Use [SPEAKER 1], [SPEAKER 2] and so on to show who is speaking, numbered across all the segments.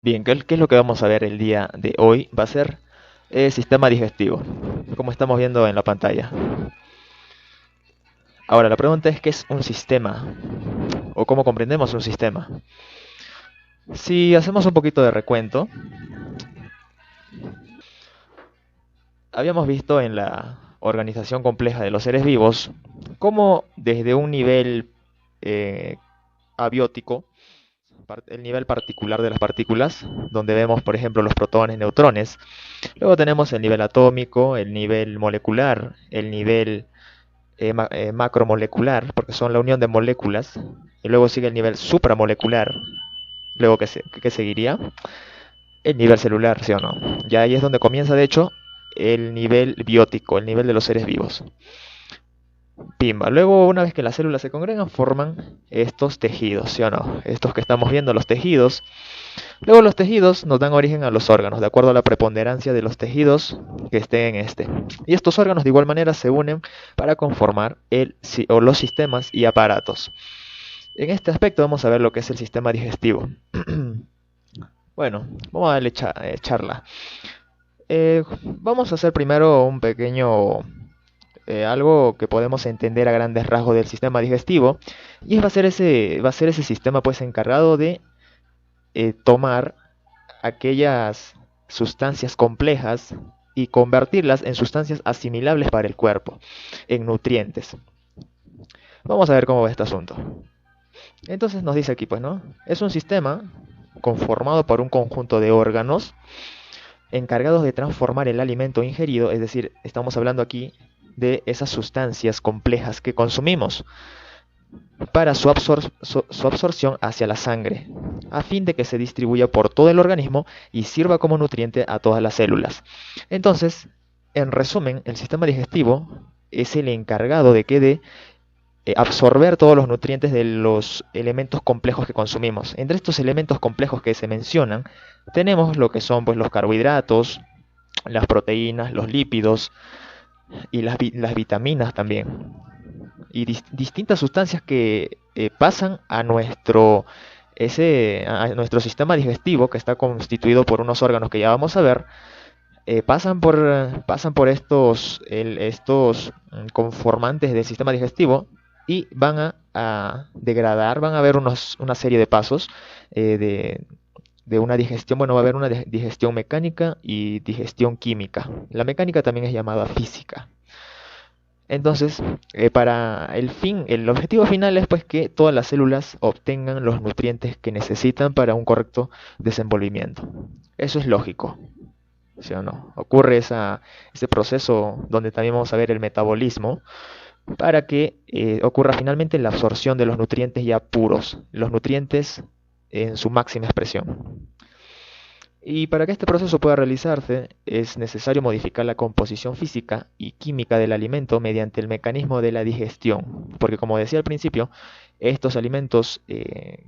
[SPEAKER 1] Bien, ¿qué es lo que vamos a ver el día de hoy? Va a ser el sistema digestivo, como estamos viendo en la pantalla. Ahora, la pregunta es, ¿qué es un sistema? ¿O cómo comprendemos un sistema? Si hacemos un poquito de recuento, habíamos visto en la organización compleja de los seres vivos cómo desde un nivel eh, abiótico, el nivel particular de las partículas, donde vemos, por ejemplo, los protones, neutrones. Luego tenemos el nivel atómico, el nivel molecular, el nivel macromolecular, porque son la unión de moléculas. Y luego sigue el nivel supramolecular. Luego, ¿qué seguiría? El nivel celular, ¿sí o no? Ya ahí es donde comienza, de hecho, el nivel biótico, el nivel de los seres vivos. Pimba. Luego, una vez que las células se congregan, forman estos tejidos, ¿sí o no? Estos que estamos viendo, los tejidos. Luego los tejidos nos dan origen a los órganos, de acuerdo a la preponderancia de los tejidos que estén en este. Y estos órganos de igual manera se unen para conformar los sistemas y aparatos. En este aspecto vamos a ver lo que es el sistema digestivo. Bueno, vamos a darle charla. Vamos a hacer primero un pequeño algo que podemos entender a grandes rasgos del sistema digestivo, y va a ser ese sistema pues encargado de tomar aquellas sustancias complejas y convertirlas en sustancias asimilables para el cuerpo, en nutrientes. Vamos a ver cómo va este asunto. Entonces nos dice aquí, pues, ¿no? Es un sistema conformado por un conjunto de órganos encargados de transformar el alimento ingerido, es decir, estamos hablando aquí de esas sustancias complejas que consumimos, para su absorción hacia la sangre, a fin de que se distribuya por todo el organismo y sirva como nutriente a todas las células. Entonces, en resumen, el sistema digestivo es el encargado de absorber todos los nutrientes de los elementos complejos que consumimos. Entre estos elementos complejos que se mencionan, tenemos lo que son pues, los carbohidratos, las proteínas, los lípidos y las vitaminas también, y distintas sustancias que pasan a nuestro sistema digestivo, que está constituido por unos órganos que ya vamos a ver. Pasan por estos conformantes del sistema digestivo y a degradar. Van a haber una serie de pasos de una digestión. Bueno, va a haber una digestión mecánica y digestión química. La mecánica también es llamada física. Entonces, para el objetivo final es pues que todas las células obtengan los nutrientes que necesitan para un correcto desenvolvimiento. Eso es lógico, ¿sí o no? Ocurre ese proceso donde también vamos a ver el metabolismo para que ocurra finalmente la absorción de los nutrientes ya puros, los nutrientes en su máxima expresión. Y para que este proceso pueda realizarse, es necesario modificar la composición física y química del alimento mediante el mecanismo de la digestión. Porque como decía al principio, estos alimentos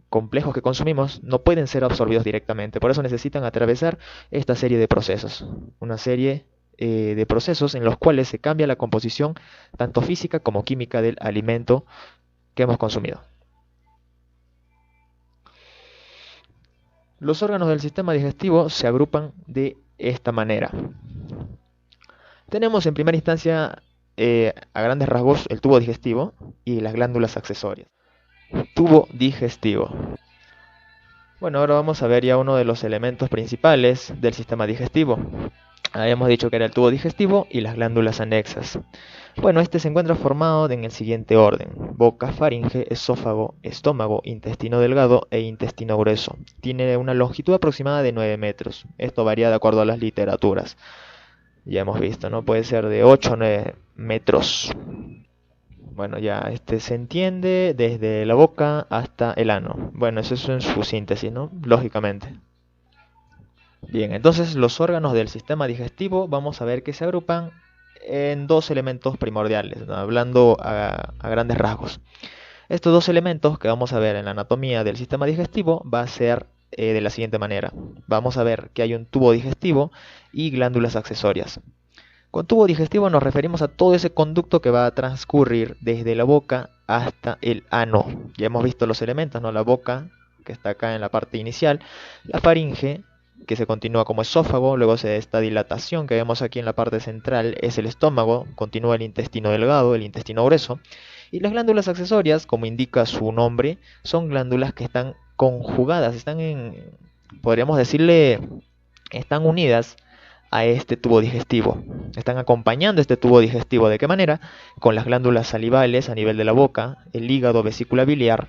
[SPEAKER 1] complejos que consumimos no pueden ser absorbidos directamente. Por eso necesitan atravesar esta serie de procesos. Una serie de procesos en los cuales se cambia la composición tanto física como química del alimento que hemos consumido. Los órganos del sistema digestivo se agrupan de esta manera. Tenemos en primera instancia, a grandes rasgos, el tubo digestivo y las glándulas accesorias. Tubo digestivo. Bueno, ahora vamos a ver ya uno de los elementos principales del sistema digestivo. Habíamos dicho que era el tubo digestivo y las glándulas anexas. Bueno, este se encuentra formado en el siguiente orden: boca, faringe, esófago, estómago, intestino delgado e intestino grueso. Tiene una longitud aproximada de 9 metros. Esto varía de acuerdo a las literaturas. Ya hemos visto, ¿no? Puede ser de 8 a 9 metros. Bueno, ya este se entiende desde la boca hasta el ano. Bueno, eso es en su síntesis, ¿no? Lógicamente. Bien, entonces los órganos del sistema digestivo vamos a ver que se agrupan en dos elementos primordiales, ¿no? Hablando a grandes rasgos. Estos dos elementos que vamos a ver en la anatomía del sistema digestivo va a ser de la siguiente manera. Vamos a ver que hay un tubo digestivo y glándulas accesorias. Con tubo digestivo nos referimos a todo ese conducto que va a transcurrir desde la boca hasta el ano. Ya hemos visto los elementos, ¿no? La boca que está acá en la parte inicial, la faringe, que se continúa como esófago, luego se da esta dilatación que vemos aquí en la parte central, es el estómago, continúa el intestino delgado, el intestino grueso, y las glándulas accesorias, como indica su nombre, son glándulas que están conjugadas, podríamos decirle, están unidas a este tubo digestivo. Están acompañando este tubo digestivo. ¿De qué manera? Con las glándulas salivales a nivel de la boca, el hígado, vesícula biliar,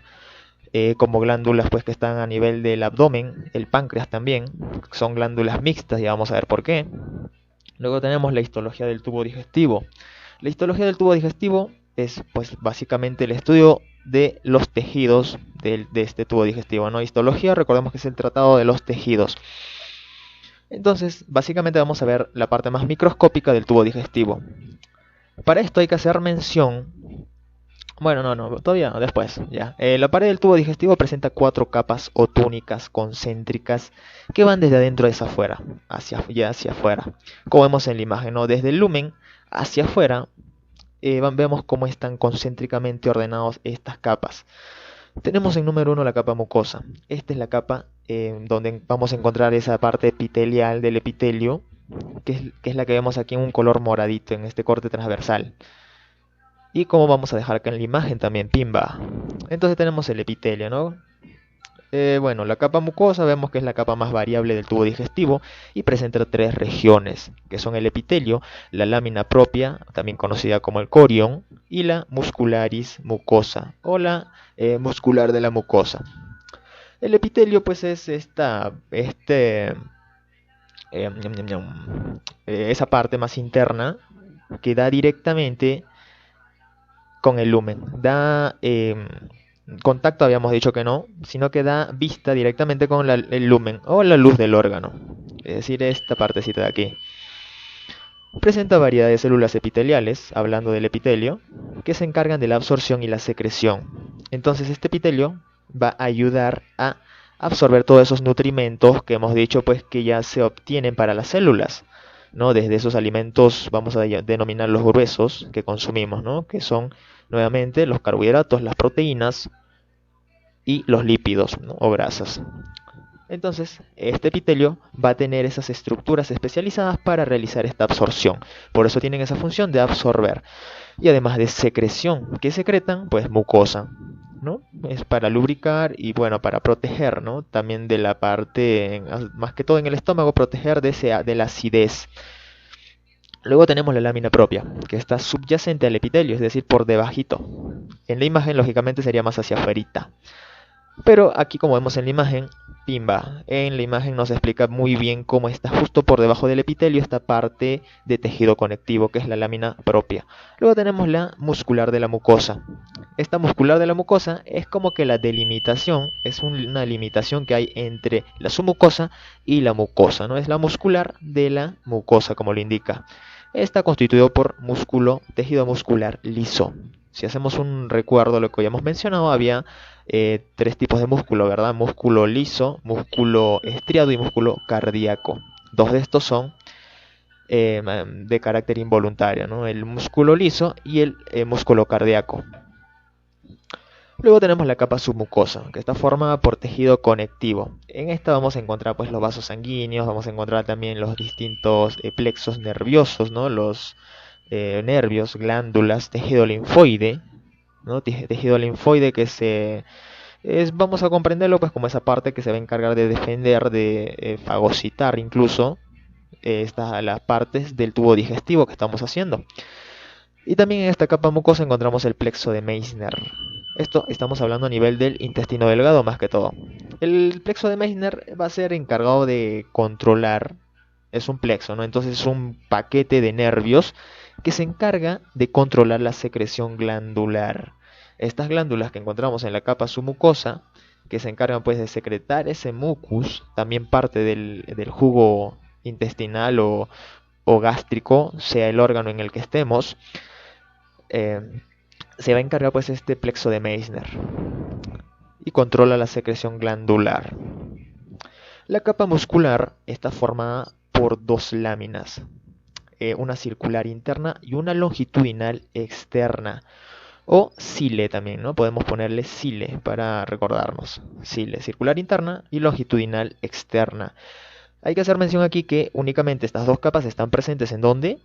[SPEAKER 1] como glándulas pues que están a nivel del abdomen, el páncreas también, son glándulas mixtas, ya vamos a ver por qué. Luego tenemos la histología del tubo digestivo. La histología del tubo digestivo es pues básicamente el estudio de los tejidos de este tubo digestivo, ¿no? Histología, recordemos que es el tratado de los tejidos. Entonces, básicamente vamos a ver la parte más microscópica del tubo digestivo. Para esto hay que hacer mención. Bueno, no, todavía no, después, ya. La pared del tubo digestivo presenta 4 capas o túnicas concéntricas que van desde adentro hacia afuera, hacia afuera. Como vemos en la imagen, ¿no? Desde el lumen hacia afuera, vemos cómo están concéntricamente ordenados estas capas. Tenemos en número 1 la capa mucosa. Esta es la capa donde vamos a encontrar esa parte epitelial del epitelio, que es la que vemos aquí en un color moradito, en este corte transversal. Y como vamos a dejar acá en la imagen también, pimba. Entonces tenemos el epitelio, ¿no? Bueno, la capa mucosa vemos que es la capa más variable del tubo digestivo y presenta 3 regiones, que son el epitelio, la lámina propia, también conocida como el corión, y la muscularis mucosa, o la muscular de la mucosa. El epitelio pues es esa parte más interna que da directamente con el lumen. Da contacto, habíamos dicho que no, sino que da vista directamente con el lumen o la luz del órgano. Es decir, esta partecita de aquí. Presenta variedad de células epiteliales, hablando del epitelio, que se encargan de la absorción y la secreción. Entonces este epitelio va a ayudar a absorber todos esos nutrimentos que hemos dicho pues que ya se obtienen para las células, ¿no? Desde esos alimentos, vamos a denominar los gruesos que consumimos, ¿no? Que son nuevamente los carbohidratos, las proteínas y los lípidos, ¿no? O grasas. Entonces, este epitelio va a tener esas estructuras especializadas para realizar esta absorción. Por eso tienen esa función de absorber. Y además de secreción, ¿qué secretan? Pues mucosa, ¿no? Es para lubricar y bueno, para proteger, ¿no? También de la parte, más que todo en el estómago, proteger de la acidez. Luego tenemos la lámina propia, que está subyacente al epitelio, es decir, por debajito. En la imagen, lógicamente, sería más hacia afuera. Pero aquí, como vemos en la imagen, pimba, en la imagen nos explica muy bien cómo está justo por debajo del epitelio esta parte de tejido conectivo, que es la lámina propia. Luego tenemos la muscular de la mucosa. Esta muscular de la mucosa es como que la delimitación, es una limitación que hay entre la submucosa y la mucosa, ¿no? Es la muscular de la mucosa, como lo indica. Está constituido por tejido muscular liso. Si hacemos un recuerdo de lo que habíamos mencionado, había 3 tipos de músculo, ¿verdad? Músculo liso, músculo estriado y músculo cardíaco. 2 de estos son de carácter involuntario, ¿no? El músculo liso y el músculo cardíaco. Luego tenemos la capa submucosa, que está formada por tejido conectivo. En esta vamos a encontrar pues los vasos sanguíneos, vamos a encontrar también los distintos plexos nerviosos, ¿no? Los nervios, glándulas, tejido linfoide, ¿no? Tejido linfoide que vamos a comprenderlo pues como esa parte que se va a encargar de defender, de fagocitar incluso las partes del tubo digestivo que estamos haciendo. Y también en esta capa mucosa encontramos el plexo de Meissner. Esto estamos hablando a nivel del intestino delgado más que todo. El plexo de Meissner va a ser encargado de controlar, es un plexo, ¿no? Entonces es un paquete de nervios que se encarga de controlar la secreción glandular. Estas glándulas que encontramos en la capa submucosa, que se encargan pues de secretar ese mucus, también parte del jugo intestinal o gástrico, sea el órgano en el que estemos, se va a encargar pues este plexo de Meissner y controla la secreción glandular. La capa muscular está formada por 2 láminas, una circular interna y una longitudinal externa. o cile también, ¿no? Podemos ponerle cile para recordarnos. Cile, circular interna y longitudinal externa. Hay que hacer mención aquí que únicamente estas dos capas están presentes en donde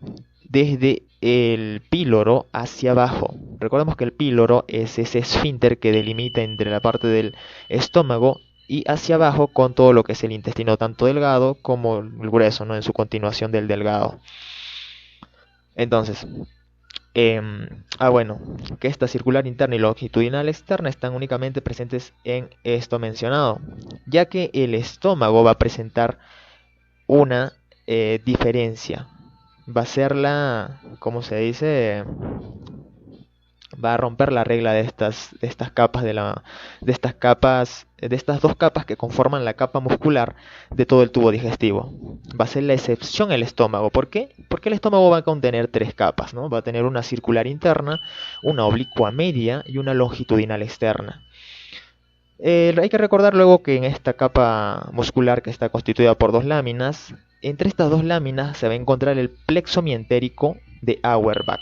[SPEAKER 1] desde el píloro hacia abajo. Recordemos que el píloro es ese esfínter que delimita entre la parte del estómago y hacia abajo con todo lo que es el intestino, tanto delgado como el grueso, ¿no? En su continuación del delgado. Entonces, bueno, que esta circular interna y longitudinal externa están únicamente presentes en esto mencionado, ya que el estómago va a presentar una diferencia. Va a ser ¿cómo se dice? Va a romper la regla de estas capas de estas dos capas que conforman la capa muscular de todo el tubo digestivo. Va a ser la excepción el estómago. ¿Por qué? Porque el estómago va a contener tres capas, ¿no? Va a tener una circular interna, una oblicua media y una longitudinal externa. Hay que recordar luego que en esta capa muscular que está constituida por dos láminas, entre estas dos láminas se va a encontrar el plexo mientérico de Auerbach,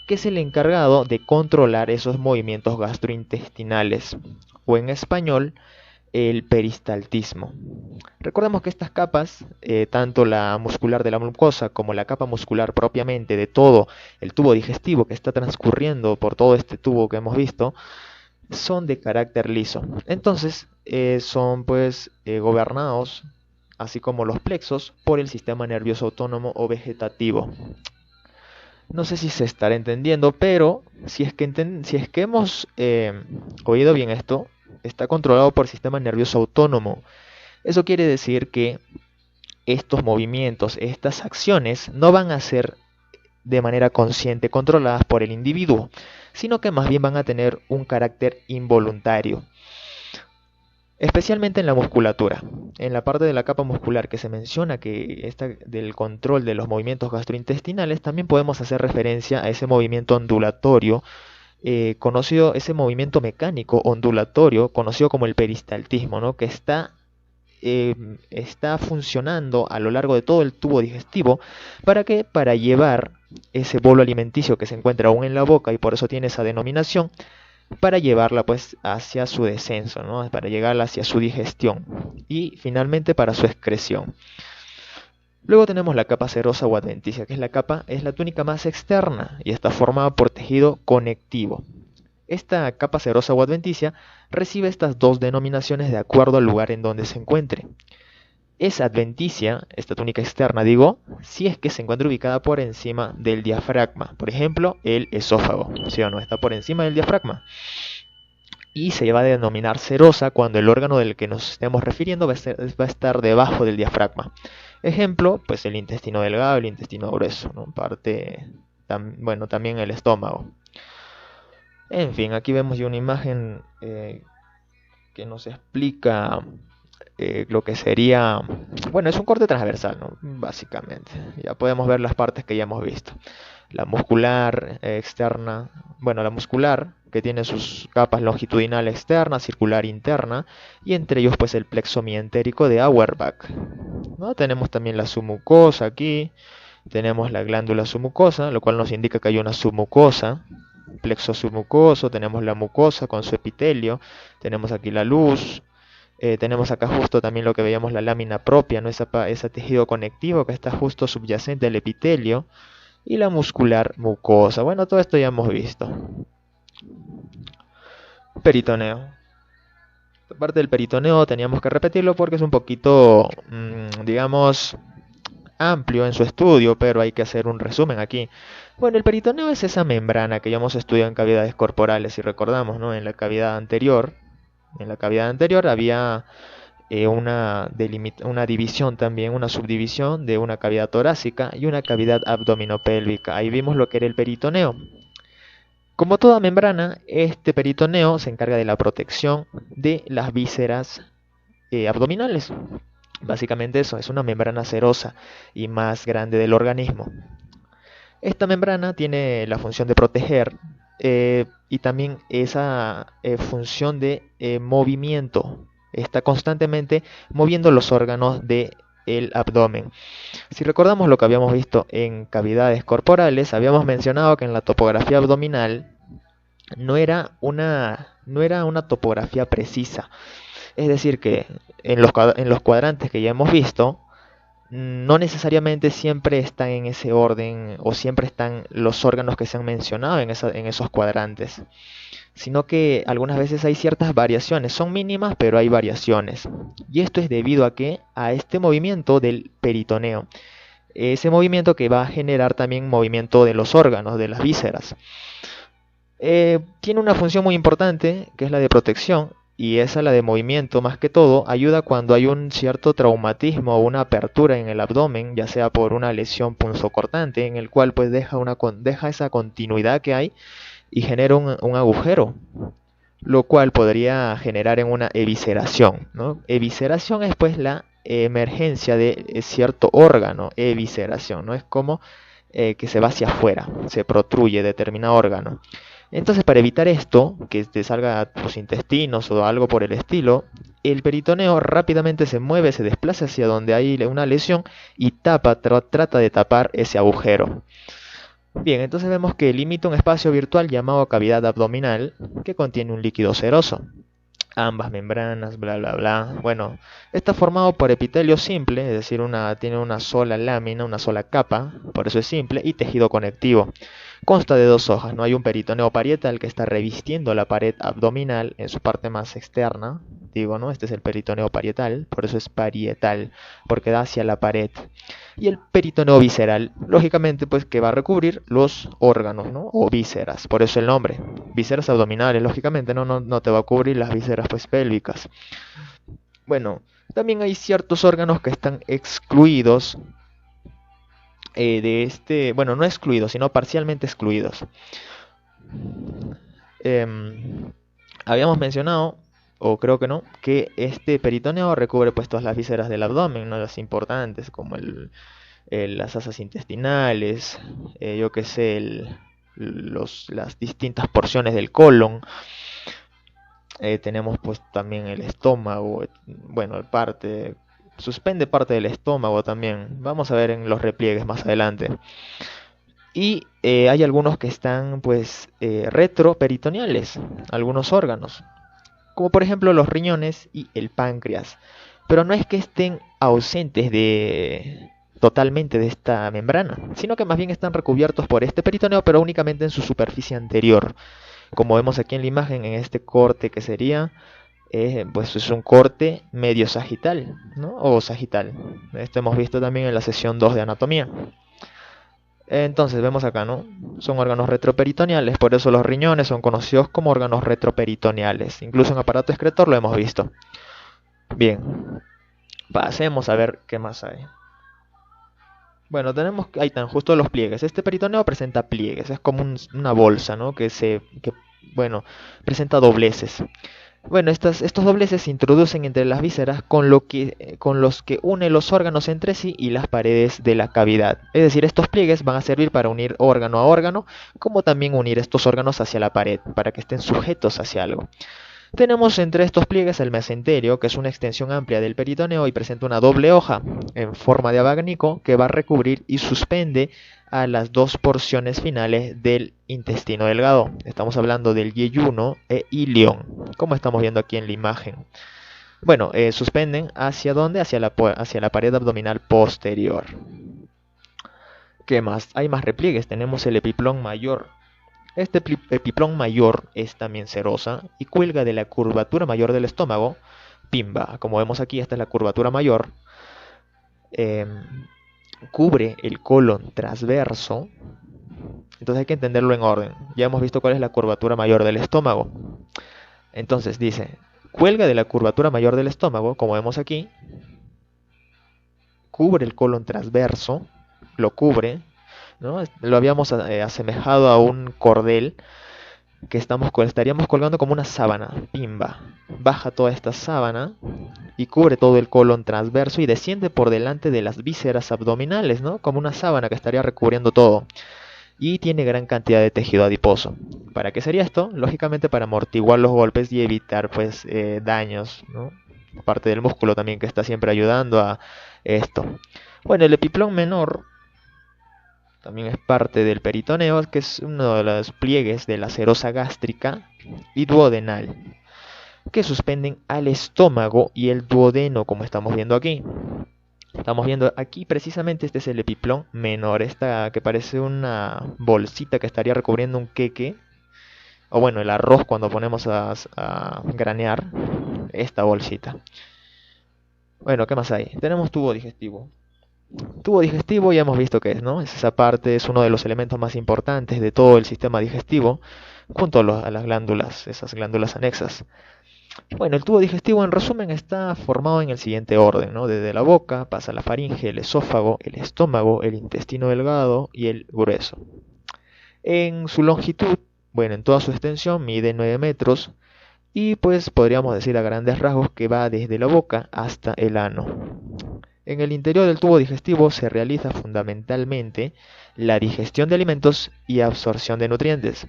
[SPEAKER 1] que es el encargado de controlar esos movimientos gastrointestinales, o en español, el peristaltismo. Recordemos que estas capas, tanto la muscular de la mucosa como la capa muscular propiamente de todo el tubo digestivo que está transcurriendo por todo este tubo que hemos visto, son de carácter liso. Entonces, son pues gobernados, así como los plexos, por el sistema nervioso autónomo o vegetativo. No sé si se estará entendiendo, pero si es que hemos oído bien esto, está controlado por el sistema nervioso autónomo. Eso quiere decir que estos movimientos, estas acciones, no van a ser de manera consciente controladas por el individuo, sino que más bien van a tener un carácter involuntario. Especialmente en la musculatura, en la parte de la capa muscular que se menciona que está del control de los movimientos gastrointestinales, también podemos hacer referencia a ese movimiento ondulatorio, conocido, ese movimiento mecánico ondulatorio, conocido como el peristaltismo, ¿no? Que está funcionando a lo largo de todo el tubo digestivo. ¿Para qué? Para llevar ese bolo alimenticio que se encuentra aún en la boca y por eso tiene esa denominación, para llevarla pues hacia su descenso, ¿no? Para llegarla hacia su digestión y finalmente para su excreción. Luego tenemos la capa serosa o adventicia, que es la túnica más externa y está formada por tejido conectivo. Esta capa serosa o adventicia recibe estas dos denominaciones de acuerdo al lugar en donde se encuentre. Es adventicia, esta túnica externa digo, si es que se encuentra ubicada por encima del diafragma. Por ejemplo, el esófago, ¿sí o no? Está por encima del diafragma. Y se va a denominar serosa cuando el órgano del que nos estemos refiriendo va a estar debajo del diafragma. Ejemplo, pues el intestino delgado, el intestino grueso, ¿no? Bueno, también el estómago. En fin, aquí vemos ya una imagen que nos explica lo que sería, bueno, es un corte transversal, ¿no? Básicamente, ya podemos ver las partes que ya hemos visto. La muscular externa, bueno, la muscular que tiene sus capas longitudinal externa, circular interna, y entre ellos pues el plexo mientérico de Auerbach, ¿no? Tenemos también la submucosa aquí, tenemos la glándula submucosa, lo cual nos indica que hay una submucosa, plexo submucoso, tenemos la mucosa con su epitelio, tenemos aquí la luz. Tenemos acá justo también lo que veíamos, la lámina propia, ¿no? Ese tejido conectivo que está justo subyacente al epitelio, y la muscular mucosa. Bueno, todo esto ya hemos visto. Peritoneo. Esta parte del peritoneo teníamos que repetirlo porque es un poquito, digamos, amplio en su estudio, pero hay que hacer un resumen aquí. Bueno, el peritoneo es esa membrana que ya hemos estudiado en cavidades corporales, si recordamos, ¿no? En la cavidad anterior había una división también, una subdivisión de una cavidad torácica y una cavidad abdominopélvica. Ahí vimos lo que era el peritoneo. Como toda membrana, este peritoneo se encarga de la protección de las vísceras abdominales. Básicamente eso, es una membrana serosa y más grande del organismo. Esta membrana tiene la función de proteger y también esa función de movimiento. Está constantemente moviendo los órganos del abdomen. Si recordamos lo que habíamos visto en cavidades corporales, habíamos mencionado que en la topografía abdominal no era una topografía precisa. Es decir, que en los cuadrantes que ya hemos visto, no necesariamente siempre están en ese orden o siempre están los órganos que se han mencionado en esos cuadrantes, sino que algunas veces hay ciertas variaciones, son mínimas, pero hay variaciones. Y esto es debido a que a este movimiento del peritoneo, ese movimiento que va a generar también movimiento de los órganos, de las vísceras. Tiene una función muy importante, que es la de protección, y esa, la de movimiento, más que todo, ayuda cuando hay un cierto traumatismo o una apertura en el abdomen, ya sea por una lesión punzocortante, en el cual pues deja esa continuidad que hay y genera un agujero, lo cual podría generar en una evisceración, ¿no? Evisceración es pues la emergencia de cierto órgano, evisceración, ¿no? Es como que se va hacia afuera, se protruye determinado órgano. Entonces, para evitar esto, que te salga a tus intestinos o algo por el estilo, el peritoneo rápidamente se mueve, se desplaza hacia donde hay una lesión y trata de tapar ese agujero. Bien, entonces vemos que limita un espacio virtual llamado cavidad abdominal que contiene un líquido seroso. Ambas membranas, bla bla bla. Bueno, está formado por epitelio simple, es decir, tiene una sola lámina, una sola capa, por eso es simple, y tejido conectivo. Consta de dos hojas, no hay un peritoneo parietal que está revistiendo la pared abdominal en su parte más externa. Digo, ¿no? Este es el peritoneo parietal, por eso es parietal, porque da hacia la pared. Y el peritoneo visceral, lógicamente, pues que va a recubrir los órganos, ¿no? O vísceras, por eso el nombre. Vísceras abdominales, lógicamente, no te va a cubrir las vísceras pues pélvicas. Bueno, también hay ciertos órganos que están excluidos de este, bueno, no excluidos, sino parcialmente excluidos. Em, Habíamos mencionado, o creo que no, que este peritoneo recubre pues todas las vísceras del abdomen, ¿no? Las importantes, como las asas intestinales, yo que sé, las distintas porciones del colon. Tenemos pues también el estómago, bueno, suspende parte del estómago también. Vamos a ver en los repliegues más adelante. Y hay algunos que están pues retroperitoneales, algunos órganos, como por ejemplo los riñones y el páncreas. Pero no es que estén ausentes totalmente de esta membrana, sino que más bien están recubiertos por este peritoneo, pero únicamente en su superficie anterior. Como vemos aquí en la imagen, en este corte que sería, pues es un corte medio sagital, ¿no? O sagital. Esto hemos visto también en la sesión 2 de anatomía. Entonces vemos acá, ¿no? Son órganos retroperitoneales, por eso los riñones son conocidos como órganos retroperitoneales. Incluso en aparato excretor lo hemos visto. Bien, pasemos a ver qué más hay. Bueno, ahí están justo los pliegues. Este peritoneo presenta pliegues, es como una bolsa, ¿no? Bueno, presenta dobleces. Bueno, estos dobleces se introducen entre las vísceras con los que une los órganos entre sí y las paredes de la cavidad. Es decir, estos pliegues van a servir para unir órgano a órgano, como también unir estos órganos hacia la pared, para que estén sujetos hacia algo. Tenemos entre estos pliegues el mesenterio, que es una extensión amplia del peritoneo y presenta una doble hoja en forma de abanico que va a recubrir y suspende a las dos porciones finales del intestino delgado. Estamos hablando del yeyuno e ilion, como estamos viendo aquí en la imagen. Bueno, suspenden ¿hacia dónde? Hacia la pared abdominal posterior. ¿Qué más? Hay más repliegues. Tenemos el epiplón mayor. Este epiplón mayor es también serosa y cuelga de la curvatura mayor del estómago, pimba. Como vemos aquí, esta es la curvatura mayor. Cubre el colon transverso. Entonces hay que entenderlo en orden. Ya hemos visto cuál es la curvatura mayor del estómago. Entonces dice, cuelga de la curvatura mayor del estómago, como vemos aquí. Cubre el colon transverso, lo cubre, ¿no? Lo habíamos asemejado a un cordel que estaríamos colgando como una sábana, pimba. Baja toda esta sábana y cubre todo el colon transverso y desciende por delante de las vísceras abdominales, ¿no? Como una sábana que estaría recubriendo todo. Y tiene gran cantidad de tejido adiposo. ¿Para qué sería esto? Lógicamente para amortiguar los golpes y evitar pues daños, ¿no? Parte del músculo también que está siempre ayudando a esto. Bueno, el epiplón menor también es parte del peritoneo, que es uno de los pliegues de la serosa gástrica y duodenal, que suspenden al estómago y el duodeno, como estamos viendo aquí. Estamos viendo aquí precisamente este es el epiplón menor, esta que parece una bolsita que estaría recubriendo un queque, o bueno, el arroz cuando ponemos a granear, esta bolsita. Bueno, ¿qué más hay? Tenemos tubo digestivo. Tubo digestivo ya hemos visto qué es, ¿no? Es esa parte, es uno de los elementos más importantes de todo el sistema digestivo, junto a las glándulas, esas glándulas anexas. Bueno, el tubo digestivo en resumen está formado en el siguiente orden, ¿no? Desde la boca pasa la faringe, el esófago, el estómago, el intestino delgado y el grueso. En su longitud, bueno, en toda su extensión mide 9 metros y pues podríamos decir a grandes rasgos que va desde la boca hasta el ano. En el interior del tubo digestivo se realiza fundamentalmente la digestión de alimentos y absorción de nutrientes.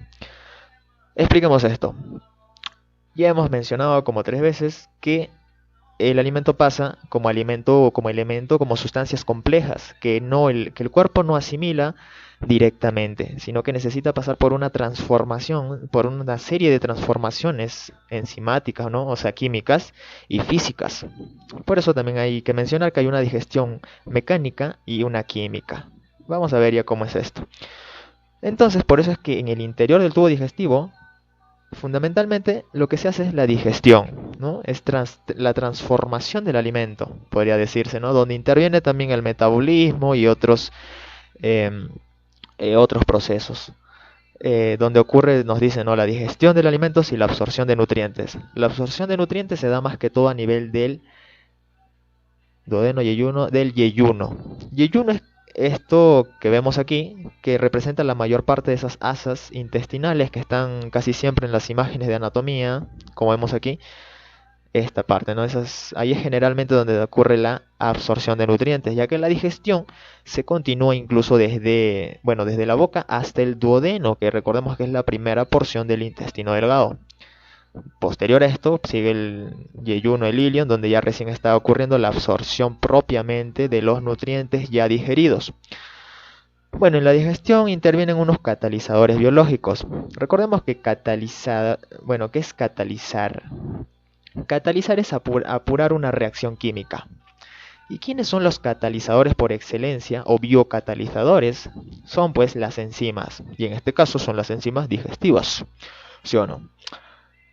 [SPEAKER 1] Expliquemos esto. Ya hemos mencionado como 3 veces que el alimento pasa como alimento o como elemento, como sustancias complejas, que el cuerpo no asimila directamente, sino que necesita pasar por una transformación, por una serie de transformaciones enzimáticas, ¿no? O sea, químicas y físicas. Por eso también hay que mencionar que hay una digestión mecánica y una química. Vamos a ver ya cómo es esto. Entonces, por eso es que en el interior del tubo digestivo fundamentalmente lo que se hace es la digestión, ¿no? Es la transformación del alimento, podría decirse, ¿no? Donde interviene también el metabolismo y em, otros procesos. Donde ocurre, nos dicen, ¿no? La digestión de alimentos y la absorción de nutrientes. La absorción de nutrientes se da más que todo a nivel del duodeno yeyuno, del yeyuno. Yeyuno es esto que vemos aquí, que representa la mayor parte de esas asas intestinales que están casi siempre en las imágenes de anatomía, como vemos aquí, esta parte, ¿no? Ahí es generalmente donde ocurre la absorción de nutrientes, ya que la digestión se continúa incluso desde la boca hasta el duodeno, que recordemos que es la primera porción del intestino delgado. Posterior a esto sigue el yeyuno, el ilion, donde ya recién está ocurriendo la absorción propiamente de los nutrientes ya digeridos. Bueno, en la digestión intervienen unos catalizadores biológicos. Recordemos que ¿qué es catalizar? Catalizar es apurar una reacción química. ¿Y quiénes son los catalizadores por excelencia o biocatalizadores? Son pues las enzimas, y en este caso son las enzimas digestivas, ¿sí o no?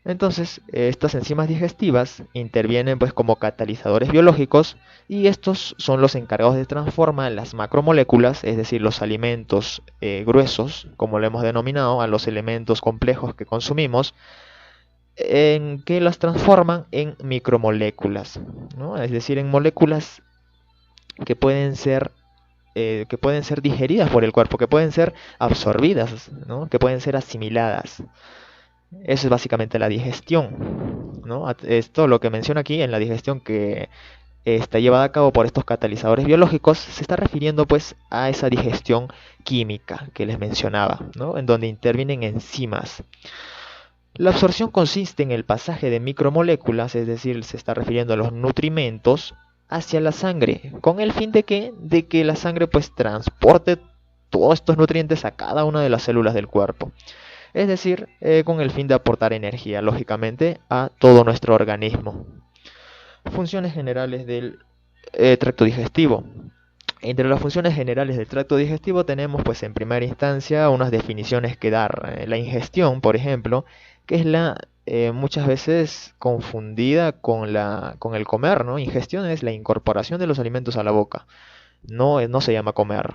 [SPEAKER 1] Entonces, estas enzimas digestivas intervienen pues como catalizadores biológicos y estos son los encargados de transformar las macromoléculas, es decir, los alimentos gruesos, como lo hemos denominado, a los elementos complejos que consumimos, en que las transforman en micromoléculas, ¿no? Es decir, en moléculas que que pueden ser digeridas por el cuerpo, que pueden ser absorbidas, ¿no? Que pueden ser asimiladas. Eso es básicamente la digestión, ¿no? Esto lo que menciona aquí en la digestión que está llevada a cabo por estos catalizadores biológicos se está refiriendo pues a esa digestión química que les mencionaba, ¿no? En donde intervienen enzimas. La absorción consiste en el pasaje de micromoléculas, es decir, se está refiriendo a los nutrimentos hacia la sangre, con el fin de que la sangre pues transporte todos estos nutrientes a cada una de las células del cuerpo. Es decir, con el fin de aportar energía, lógicamente, a todo nuestro organismo. Funciones generales del tracto digestivo. Entre las funciones generales del tracto digestivo tenemos, pues, en primera instancia, unas definiciones que dar. La ingestión, por ejemplo, que es muchas veces confundida con el comer, ¿no? Ingestión es la incorporación de los alimentos a la boca. No se llama comer.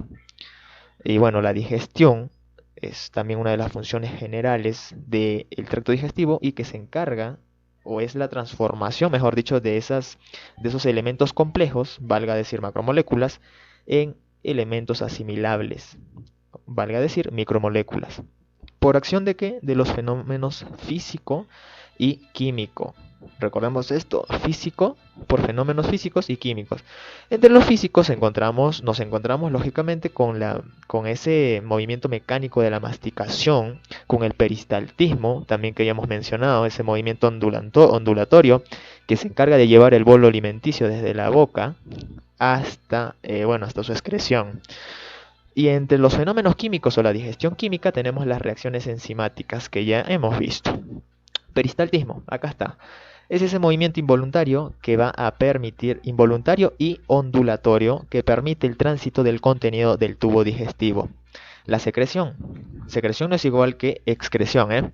[SPEAKER 1] Y bueno, la digestión es también una de las funciones generales del tracto digestivo y que se encarga, o es la transformación, mejor dicho, de esos elementos complejos, valga decir macromoléculas, en elementos asimilables, valga decir micromoléculas. ¿Por acción de qué? De los fenómenos físico y químico. Recordemos esto, físico por fenómenos físicos y químicos. Entre los físicos nos encontramos lógicamente con ese movimiento mecánico de la masticación, con el peristaltismo, también que ya hemos mencionado, ese movimiento ondulatorio que se encarga de llevar el bolo alimenticio desde la boca hasta su excreción. Y entre los fenómenos químicos o la digestión química tenemos las reacciones enzimáticas que ya hemos visto. Peristaltismo, acá está. Es ese movimiento involuntario que va a permitir, involuntario y ondulatorio, que permite el tránsito del contenido del tubo digestivo. La secreción. Secreción no es igual que excreción,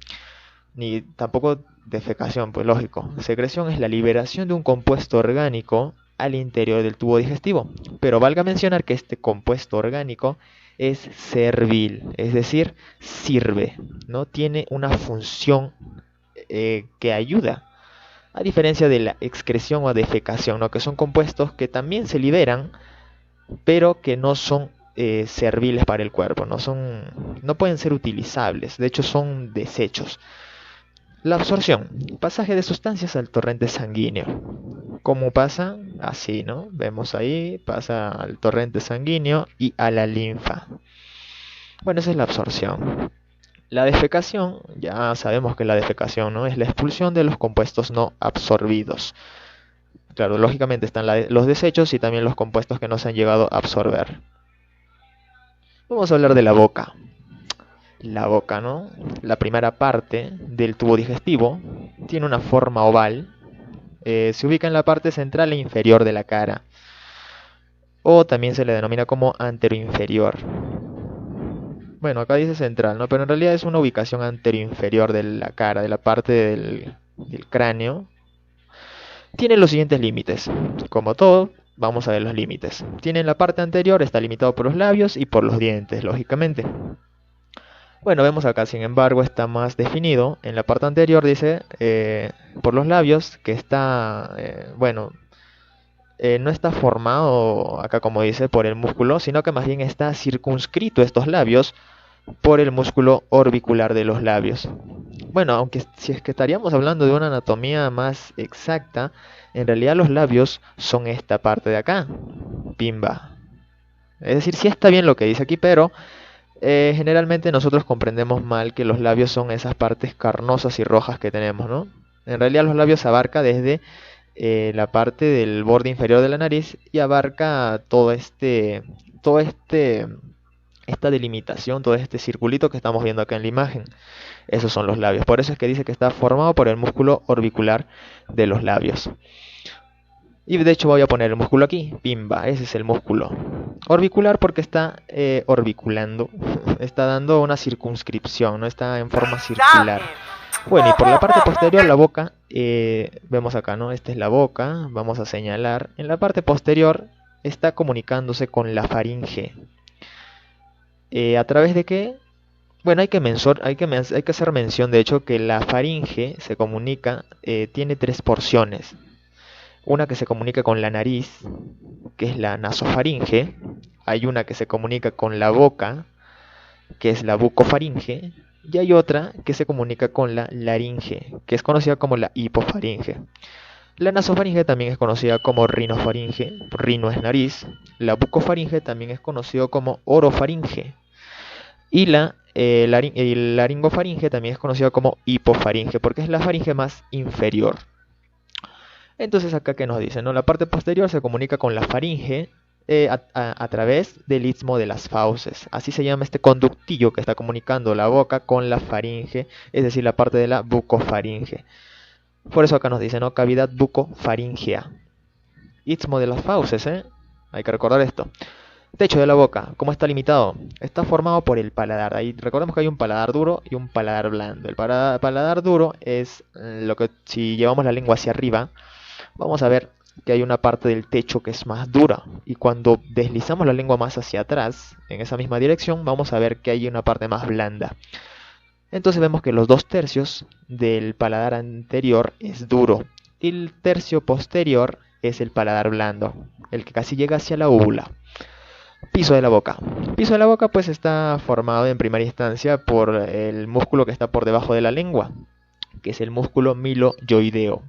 [SPEAKER 1] ni tampoco defecación, pues lógico. Secreción es la liberación de un compuesto orgánico al interior del tubo digestivo. Pero valga mencionar que este compuesto orgánico es servil, es decir, sirve, no tiene una función que ayuda. A diferencia de la excreción o defecación, ¿no? Que son compuestos que también se liberan, pero que no son serviles para el cuerpo, no pueden ser utilizables, de hecho son desechos. La absorción, pasaje de sustancias al torrente sanguíneo. ¿Cómo pasa? Así, ¿no? Vemos ahí, pasa al torrente sanguíneo y a la linfa. Bueno, esa es la absorción. La defecación, ya sabemos que la defecación, ¿no? Es la expulsión de los compuestos no absorbidos. Claro, lógicamente están los desechos y también los compuestos que no se han llegado a absorber. Vamos a hablar de la boca. La boca, ¿no? La primera parte del tubo digestivo tiene una forma oval. Se ubica en la parte central e inferior de la cara. O también se le denomina como anteroinferior. Bueno, acá dice central, ¿no? Pero en realidad es una ubicación anteroinferior de la cara, de la parte del cráneo. Tiene los siguientes límites. Como todo, vamos a ver los límites. Tiene en la parte anterior, está limitado por los labios y por los dientes, lógicamente. Bueno, vemos acá, sin embargo, está más definido. En la parte anterior dice por los labios, que está, no está formado acá como dice por el músculo, sino que más bien está circunscrito estos labios por el músculo orbicular de los labios. Bueno, aunque si es que estaríamos hablando de una anatomía más exacta, en realidad los labios son esta parte de acá, pimba. Es decir, sí está bien lo que dice aquí, pero generalmente nosotros comprendemos mal que los labios son esas partes carnosas y rojas que tenemos, ¿no? En realidad los labios abarca desde la parte del borde inferior de la nariz y abarca esta delimitación, todo este circulito que estamos viendo acá en la imagen. Esos son los labios. Por eso es que dice que está formado por el músculo orbicular de los labios. Y de hecho voy a poner el músculo aquí, pimba, ese es el músculo orbicular porque está orbiculando, está dando una circunscripción, no está en forma circular. Bueno, y por la parte posterior, la boca, vemos acá, ¿no? Esta es la boca, vamos a señalar. En la parte posterior está comunicándose con la faringe. ¿A través de qué? Bueno, hay que hacer mención, de hecho, que la faringe se comunica, tiene tres porciones. Una que se comunica con la nariz, que es la nasofaringe. Hay una que se comunica con la boca, que es la bucofaringe. Y hay otra que se comunica con la laringe, que es conocida como la hipofaringe. La nasofaringe también es conocida como rinofaringe, rino es nariz. La bucofaringe también es conocido como orofaringe. Y la laringofaringe también es conocida como hipofaringe, porque es la faringe más inferior. Entonces acá que nos dice, ¿no? La parte posterior se comunica con la faringe a través del istmo de las fauces. Así se llama este conductillo que está comunicando la boca con la faringe, es decir, la parte de la bucofaringe. Por eso acá nos dice, ¿no? Cavidad bucofaringea. Istmo de las fauces, hay que recordar esto. Techo de la boca, ¿cómo está limitado? Está formado por el paladar. Ahí recordemos que hay un paladar duro y un paladar blando. El paladar duro es lo que, si llevamos la lengua hacia arriba, vamos a ver que hay una parte del techo que es más dura. Y cuando deslizamos la lengua más hacia atrás, en esa misma dirección, vamos a ver que hay una parte más blanda. Entonces vemos que los 2/3 del paladar anterior es duro. Y el tercio posterior es el paladar blando, el que casi llega hacia la úvula. Piso de la boca. Piso de la boca pues está formado en primera instancia por el músculo que está por debajo de la lengua, que es el músculo miloyoideo.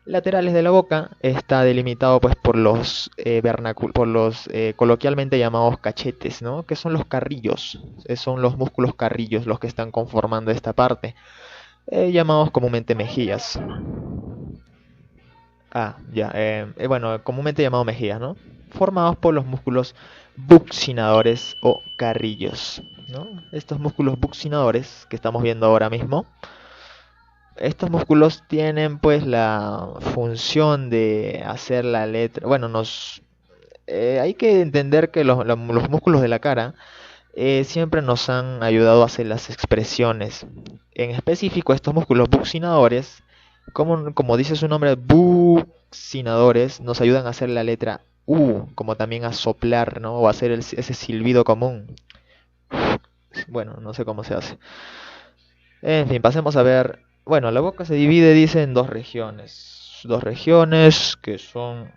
[SPEAKER 1] Laterales de la boca está delimitado pues por los coloquialmente llamados cachetes, ¿no? Que son los carrillos, son los músculos carrillos los que están conformando esta parte, llamados comúnmente mejillas. Ya. Bueno, comúnmente llamado mejillas, ¿no? Formados por los músculos buccinadores o carrillos, ¿no? Estos músculos buccinadores que estamos viendo ahora mismo, estos músculos tienen pues la función de hacer la letra. Bueno, hay que entender que los músculos de la cara siempre nos han ayudado a hacer las expresiones. En específico, estos músculos buccinadores, como dice su nombre, buccinadores, nos ayudan a hacer la letra U, como también a soplar, ¿no? O a hacer ese silbido común. Bueno, no sé cómo se hace. En fin, pasemos a ver. Bueno, la boca se divide, dice, en dos regiones. Dos regiones que son...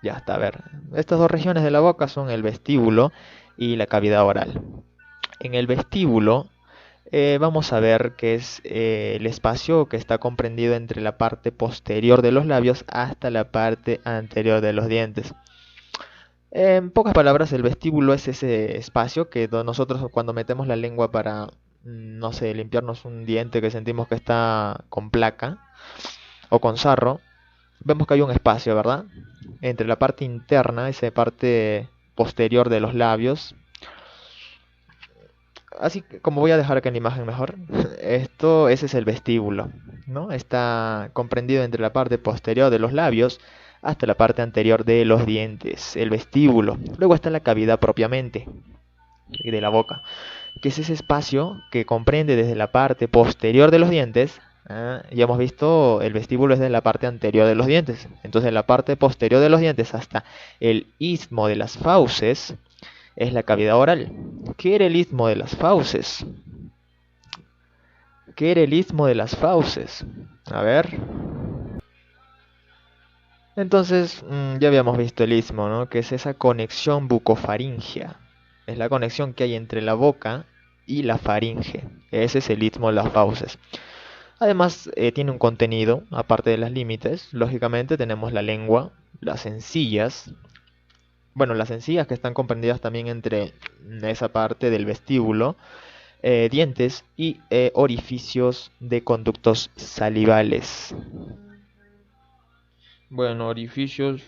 [SPEAKER 1] Ya está, a ver. Estas dos regiones de la boca son el vestíbulo y la cavidad oral. En el vestíbulo vamos a ver que es el espacio que está comprendido entre la parte posterior de los labios hasta la parte anterior de los dientes. En pocas palabras, el vestíbulo es ese espacio que nosotros cuando metemos la lengua para, no sé, limpiarnos un diente que sentimos que está con placa o con sarro, vemos que hay un espacio, ¿verdad? Entre la parte interna, esa parte posterior de los labios. Así que, como voy a dejar acá en la imagen mejor, ese es el vestíbulo, ¿no? Está comprendido entre la parte posterior de los labios hasta la parte anterior de los dientes, el vestíbulo. Luego está la cavidad propiamente de la boca, que es ese espacio que comprende desde la parte posterior de los dientes. Ya hemos visto, el vestíbulo es de la parte anterior de los dientes. Entonces, la parte posterior de los dientes hasta el istmo de las fauces es la cavidad oral. ¿Qué era el istmo de las fauces? ¿Qué era el istmo de las fauces? A ver. Entonces, ya habíamos visto el istmo, ¿no? Que es esa conexión bucofaringea. Es la conexión que hay entre la boca y la faringe. Ese es el istmo de las fauces. Además, tiene un contenido, aparte de los límites. Lógicamente, tenemos la lengua, las encías. Bueno, las encías que están comprendidas también entre esa parte del vestíbulo, dientes y orificios de conductos salivales. Bueno, orificios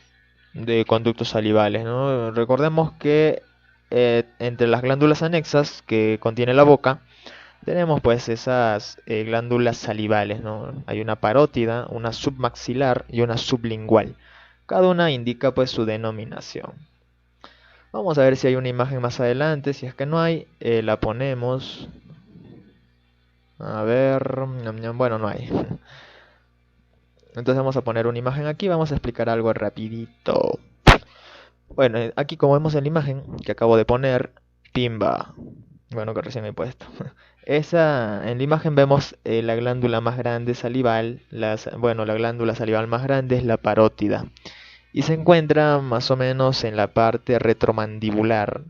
[SPEAKER 1] de conductos salivales, ¿no? Recordemos que entre las glándulas anexas que contiene la boca, tenemos pues esas glándulas salivales, ¿no? Hay una parótida, una submaxilar y una sublingual. Cada una indica pues su denominación. Vamos a ver si hay una imagen más adelante. Si es que no hay, la ponemos. A ver, bueno, no hay. Entonces vamos a poner una imagen aquí. Vamos a explicar algo rapidito. Bueno, aquí como vemos en la imagen que acabo de poner, pimba. Bueno, que recién he puesto. En la imagen vemos la glándula más grande salival. Bueno, la glándula salival más grande es la parótida. Y se encuentra más o menos en la parte retromandibular,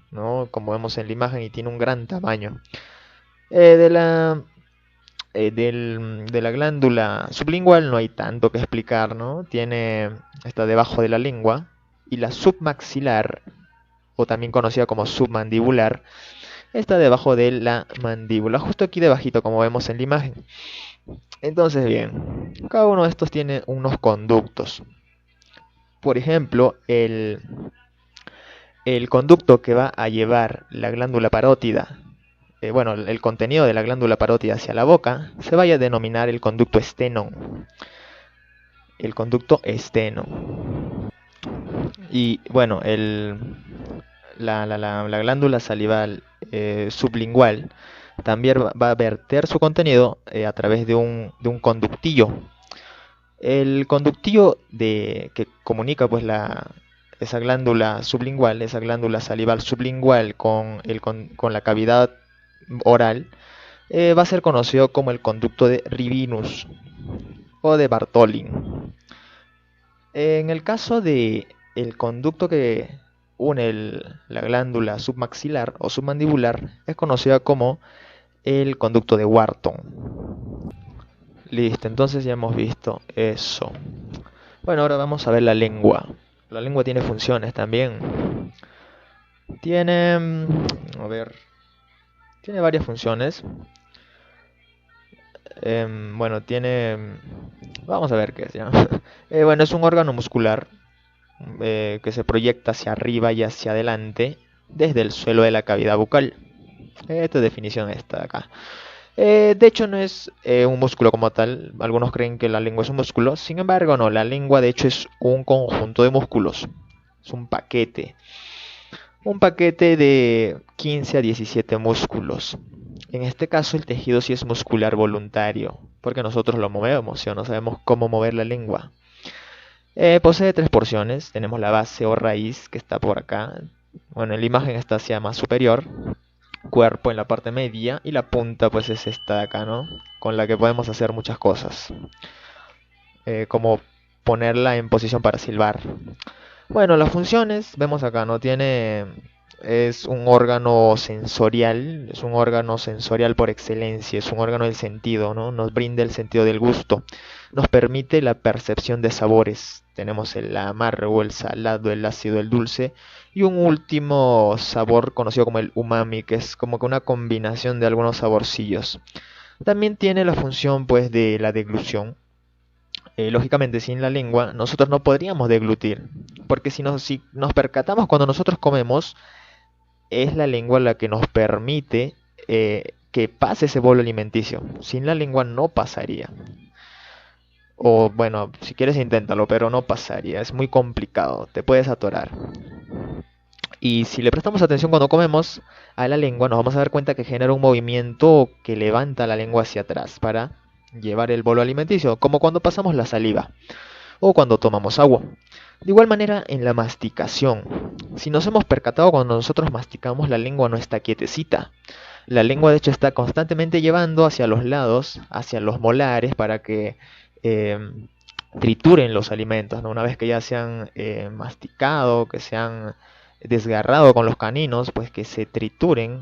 [SPEAKER 1] ¿no? Como vemos en la imagen, y tiene un gran tamaño. De la glándula sublingual no hay tanto que explicar, ¿no? Está debajo de la lengua. Y la submaxilar, o también conocida como submandibular, está debajo de la mandíbula, justo aquí debajito, como vemos en la imagen. Entonces, bien, cada uno de estos tiene unos conductos. Por ejemplo, el conducto que va a llevar la glándula parótida, bueno, el contenido de la glándula parótida hacia la boca, se vaya a denominar el conducto esteno. El conducto esteno. Y bueno, la glándula salival sublingual también va a verter su contenido a través de un conductillo. El conductillo que comunica pues esa glándula sublingual, esa glándula salival sublingual con la cavidad oral, va a ser conocido como el conducto de Rivinus o de Bartholin. En el caso de el conducto que une la glándula submaxilar o submandibular, es conocido como el conducto de Wharton. Listo, entonces ya hemos visto eso. Bueno, ahora vamos a ver la lengua. La lengua tiene funciones también. A ver, tiene varias funciones. Bueno, tiene... Vamos a ver qué es ya. Bueno, es un órgano muscular que se proyecta hacia arriba y hacia adelante desde el suelo de la cavidad bucal. Esta definición está acá. De hecho, no es un músculo como tal. Algunos creen que la lengua es un músculo. Sin embargo, no. La lengua, de hecho, es un conjunto de músculos. Es un paquete. Un paquete de 15 a 17 músculos. En este caso, el tejido sí es muscular voluntario, porque nosotros lo movemos, ¿sí? O no sabemos cómo mover la lengua. Posee tres porciones. Tenemos la base o raíz, que está por acá. Bueno, en la imagen está hacia más superior. Cuerpo en la parte media. Y la punta, pues, es esta de acá, ¿no? Con la que podemos hacer muchas cosas. Como ponerla en posición para silbar. Bueno, las funciones, vemos acá, ¿no? Es un órgano sensorial, es un órgano sensorial por excelencia, es un órgano del sentido, ¿no? Nos brinda el sentido del gusto, nos permite la percepción de sabores. Tenemos el amargo, el salado, el ácido, el dulce y un último sabor conocido como el umami, que es como que una combinación de algunos saborcillos. También tiene la función, pues, de la deglución. Lógicamente, sin la lengua nosotros no podríamos deglutir, porque si nos percatamos cuando nosotros comemos, es la lengua la que nos permite que pase ese bolo alimenticio. Sin la lengua no pasaría. O bueno, si quieres inténtalo, pero no pasaría. Es muy complicado, te puedes atorar. Y si le prestamos atención cuando comemos a la lengua, nos vamos a dar cuenta que genera un movimiento que levanta la lengua hacia atrás para llevar el bolo alimenticio, como cuando pasamos la saliva o cuando tomamos agua. De igual manera, en la masticación, si nos hemos percatado, cuando nosotros masticamos, la lengua no está quietecita. La lengua, de hecho, está constantemente llevando hacia los lados, hacia los molares, para que eh, trituren los alimentos, ¿no? Una vez que ya se han masticado, que se han desgarrado con los caninos, pues que se trituren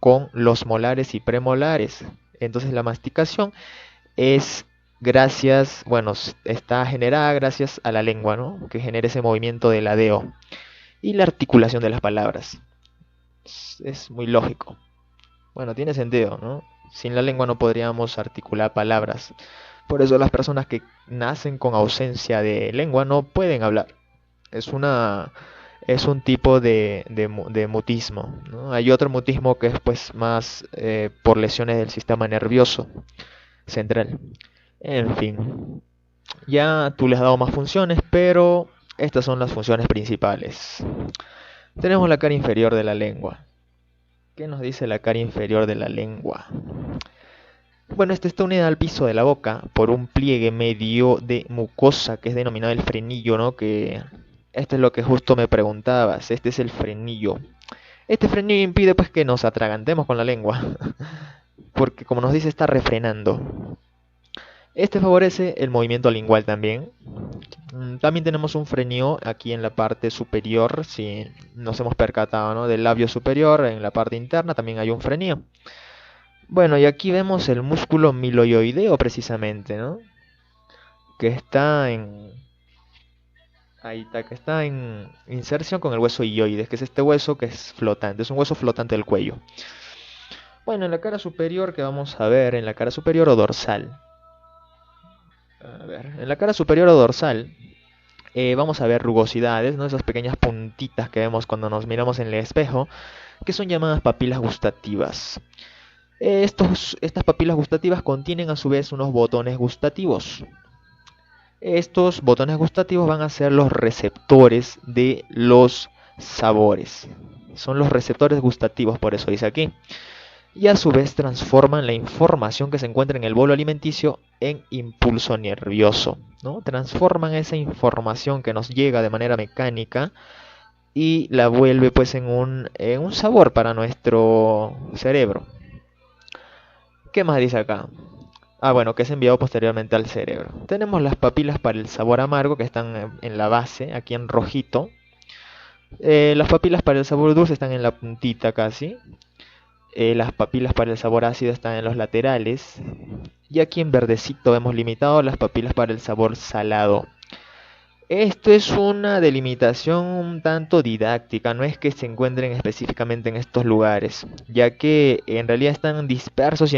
[SPEAKER 1] con los molares y premolares. Entonces la masticación es gracias, bueno, está generada gracias a la lengua, ¿no? Que genera ese movimiento de ladeo y la articulación de las palabras. Es muy lógico. Bueno, tiene sentido, ¿no? Sin la lengua no podríamos articular palabras. Por eso las personas que nacen con ausencia de lengua no pueden hablar. Es una, es un tipo de mutismo, ¿no? Hay otro mutismo que es, pues, más por lesiones del sistema nervioso central. En fin, ya tú les has dado más funciones, pero estas son las funciones principales. Tenemos la cara inferior de la lengua. ¿Qué nos dice la cara inferior de la lengua? Bueno, esta está unida al piso de la boca por un pliegue medio de mucosa que es denominado el frenillo, ¿no? Que esto es lo que justo me preguntabas. Este es el frenillo. Este frenillo impide, pues, que nos atragantemos con la lengua, porque, como nos dice, está refrenando. Este favorece el movimiento lingual también. También tenemos un frenillo aquí en la parte superior, si nos hemos percatado, ¿no? Del labio superior, en la parte interna también hay un frenillo. Bueno, y aquí vemos el músculo miloioideo precisamente, ¿no? Que está en... Ahí está, que está en inserción con el hueso ilioides, que es este hueso que es flotante, es un hueso flotante del cuello. Bueno, en la cara superior, que vamos a ver, en la cara superior o dorsal. A ver, en la cara superior o dorsal vamos a ver rugosidades, ¿no? Esas pequeñas puntitas que vemos cuando nos miramos en el espejo, que son llamadas papilas gustativas. Estas papilas gustativas contienen a su vez unos botones gustativos. Estos botones gustativos van a ser los receptores de los sabores. Son los receptores gustativos, por eso dice aquí. Y a su vez transforman la información que se encuentra en el bolo alimenticio en impulso nervioso, ¿no? Transforman esa información que nos llega de manera mecánica y la vuelve, pues, en un sabor para nuestro cerebro. ¿Qué más dice acá? Ah, bueno, que es enviado posteriormente al cerebro. Tenemos las papilas para el sabor amargo que están en la base, aquí en rojito. Las papilas para el sabor dulce están en la puntita casi. Las papilas para el sabor ácido están en los laterales. Y aquí en verdecito vemos limitado las papilas para el sabor salado. Esto es una delimitación un tanto didáctica, no es que se encuentren específicamente en estos lugares, ya que en realidad están dispersos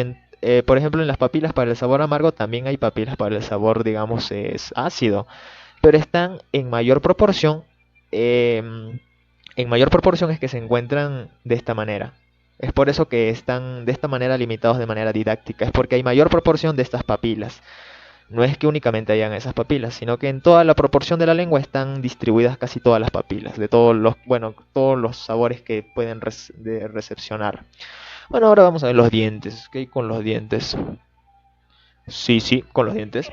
[SPEAKER 1] Por ejemplo, en las papilas para el sabor amargo también hay papilas para el sabor, digamos, es ácido, pero están en mayor proporción es que se encuentran de esta manera. Es por eso que están de esta manera limitados de manera didáctica, es porque hay mayor proporción de estas papilas. No es que únicamente hayan esas papilas, sino que en toda la proporción de la lengua están distribuidas casi todas las papilas, de todos los, bueno, todos los sabores que pueden recepcionar. Bueno, ahora vamos a ver los dientes. ¿Qué hay con los dientes? Sí, sí, con los dientes.